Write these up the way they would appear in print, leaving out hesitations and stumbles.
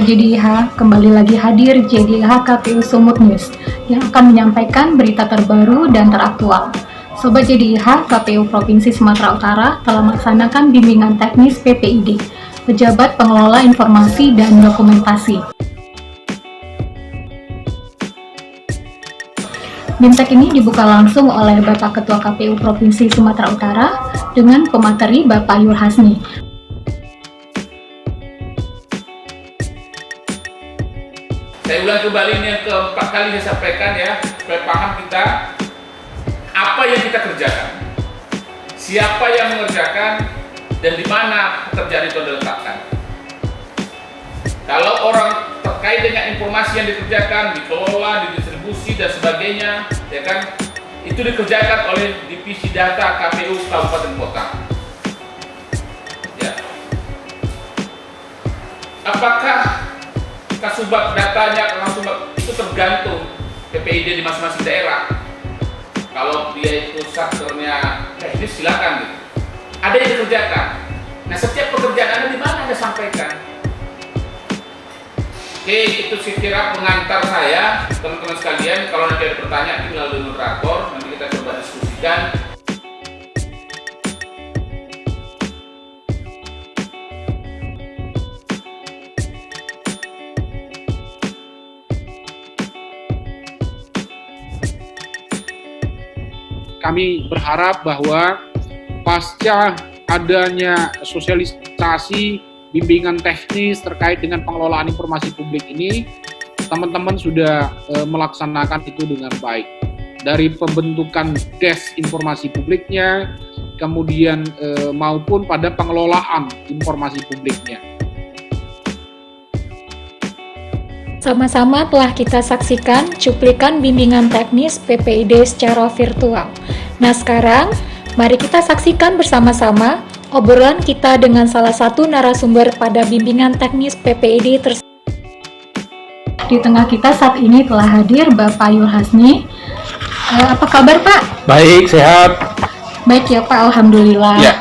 Sobat JDIH, kembali lagi hadir JDIH KPU Sumut News yang akan menyampaikan berita terbaru dan teraktual. Sobat JDIH, KPU Provinsi Sumatera Utara telah melaksanakan bimbingan teknis PPID, Pejabat Pengelola Informasi dan Dokumentasi. BIMTEK ini dibuka langsung oleh Bapak Ketua KPU Provinsi Sumatera Utara dengan pemateri Bapak Yul Hasni. Saya ulang kembali ini yang keempat kali saya sampaikan ya, supaya paham kita apa yang kita kerjakan, siapa yang mengerjakan, dan di mana pekerjaan itu diletakkan. Kalau orang terkait dengan informasi yang dikerjakan, dikelola, didistribusi dan sebagainya, ya kan, itu dikerjakan oleh Divisi Data KPU Kabupaten Kota. Ya. Apakah kasubag datanya, kasubag itu tergantung PPID di masing-masing daerah. Kalau dia itu sektornya teknis silakan gitu. Ada yang dikerjakan. Nah, setiap pekerjaan Anda di mana Anda sampaikan? Oke, itu saya kira pengantar saya, teman-teman sekalian. Kalau nanti ada pertanyaan melalui moderator, nanti kita coba diskusikan. Kami berharap bahwa pasca adanya sosialisasi bimbingan teknis terkait dengan pengelolaan informasi publik ini, teman-teman sudah melaksanakan itu dengan baik. Dari pembentukan desk informasi publiknya, kemudian maupun pada pengelolaan informasi publiknya. Sama-sama telah kita saksikan cuplikan bimbingan teknis PPID secara virtual. Nah sekarang, mari kita saksikan bersama-sama obrolan kita dengan salah satu narasumber pada bimbingan teknis PPID tersebut. Di tengah kita saat ini telah hadir Bapak Yul Hasni. Apa kabar Pak? Baik, sehat. Baik ya Pak, Alhamdulillah. Ya.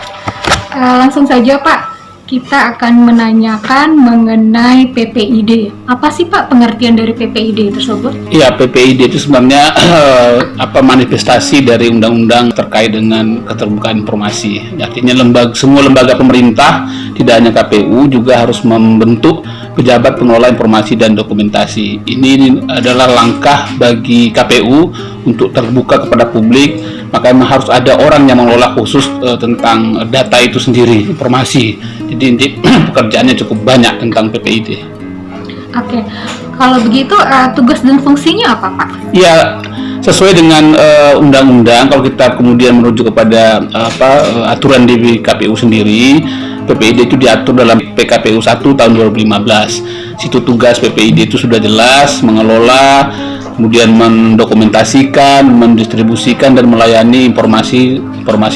Langsung saja Pak, kita akan menanyakan mengenai PPID. Apa sih Pak pengertian dari PPID tersebut? Ya, PPID itu sebenarnya manifestasi dari undang-undang terkait dengan keterbukaan informasi. Artinya semua lembaga pemerintah, tidak hanya KPU, juga harus membentuk pejabat pengelola informasi dan dokumentasi. Ini adalah langkah bagi KPU untuk terbuka kepada publik. Maka memang harus ada orang yang mengelola khusus tentang data itu sendiri, informasi. Jadi inti pekerjaannya cukup banyak tentang PPID. Oke, kalau begitu tugas dan fungsinya apa Pak? Ya, sesuai dengan undang-undang. Kalau kita kemudian merujuk kepada aturan di KPU sendiri, PPID itu diatur dalam PKPU 1 tahun 2015. Situ tugas PPID itu sudah jelas, mengelola, kemudian mendokumentasikan, mendistribusikan dan melayani informasi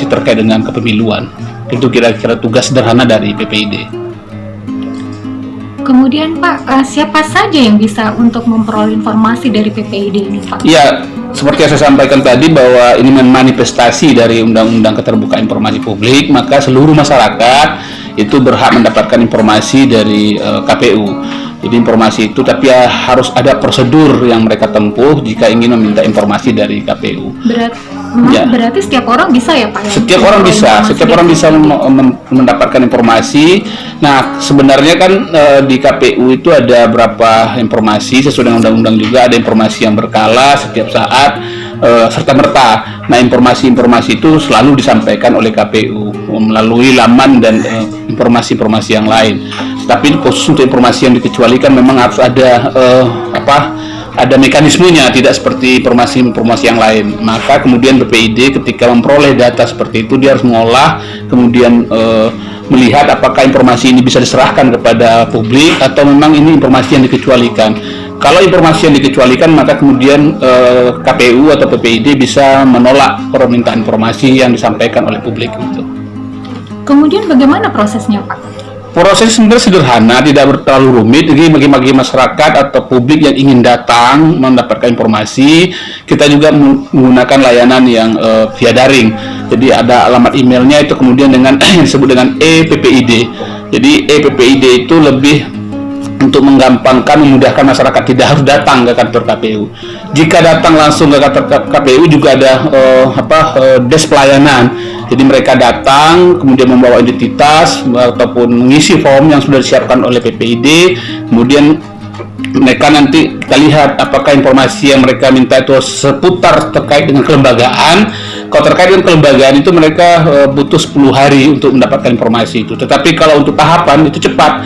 terkait dengan kepemiluan. Itu kira-kira tugas sederhana dari PPID. Kemudian Pak, siapa saja yang bisa untuk memperoleh informasi dari PPID ini Pak? Ya, seperti yang saya sampaikan tadi bahwa ini manifestasi dari Undang-Undang Keterbukaan Informasi Publik, maka seluruh masyarakat itu berhak mendapatkan informasi dari KPU. Jadi informasi itu, tapi ya harus ada prosedur yang mereka tempuh jika ingin meminta informasi dari KPU. Berarti setiap orang bisa ya Pak? Setiap orang bisa mendapatkan informasi. Nah, sebenarnya kan di KPU itu ada berapa informasi sesuai dengan undang-undang juga, ada informasi yang berkala setiap saat serta-merta. Nah, informasi-informasi itu selalu disampaikan oleh KPU melalui laman dan informasi-informasi yang lain. Tapi khusus untuk informasi yang dikecualikan memang harus ada ada mekanismenya, tidak seperti informasi-informasi yang lain. Maka kemudian PPID ketika memperoleh data seperti itu, dia harus mengolah, kemudian melihat apakah informasi ini bisa diserahkan kepada publik atau memang ini informasi yang dikecualikan. Kalau informasi yang dikecualikan, maka kemudian KPU atau PPID bisa menolak permintaan informasi yang disampaikan oleh publik itu. Kemudian bagaimana prosesnya Pak? Proses sebenarnya sederhana, tidak terlalu rumit. Jadi bagi masyarakat atau publik yang ingin datang mendapatkan informasi, kita juga menggunakan layanan yang via daring. Jadi ada alamat emailnya itu kemudian dengan yang disebut dengan ePPID. Jadi ePPID itu lebih untuk menggampangkan, memudahkan masyarakat tidak harus datang ke kantor KPU. Jika datang langsung ke kantor KPU juga ada desk pelayanan. Jadi mereka datang kemudian membawa identitas ataupun mengisi form yang sudah disiapkan oleh PPID, kemudian mereka nanti kita lihat apakah informasi yang mereka minta itu seputar terkait dengan kelembagaan. Kalau terkait dengan kelembagaan itu mereka butuh 10 hari untuk mendapatkan informasi itu. Tetapi kalau untuk tahapan itu cepat.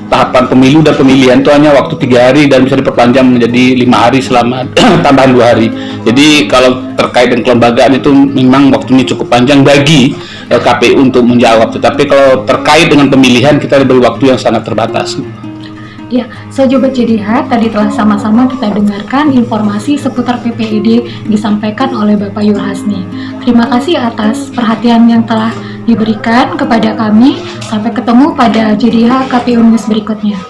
Tahapan pemilu dan pemilihan itu hanya waktu 3 hari dan bisa diperpanjang menjadi 5 hari selama tambahan 2 hari. Jadi kalau terkait dengan kelembagaan itu memang waktunya cukup panjang bagi KPU untuk menjawab. Tetapi kalau terkait dengan pemilihan kita diberi waktu yang sangat terbatas. Ya, Sobat JDH, tadi telah sama-sama kita dengarkan informasi seputar PPID disampaikan oleh Bapak Yulhasni. Terima kasih atas perhatian yang telah diberikan kepada kami. Sampai ketemu pada JDH KPU News berikutnya.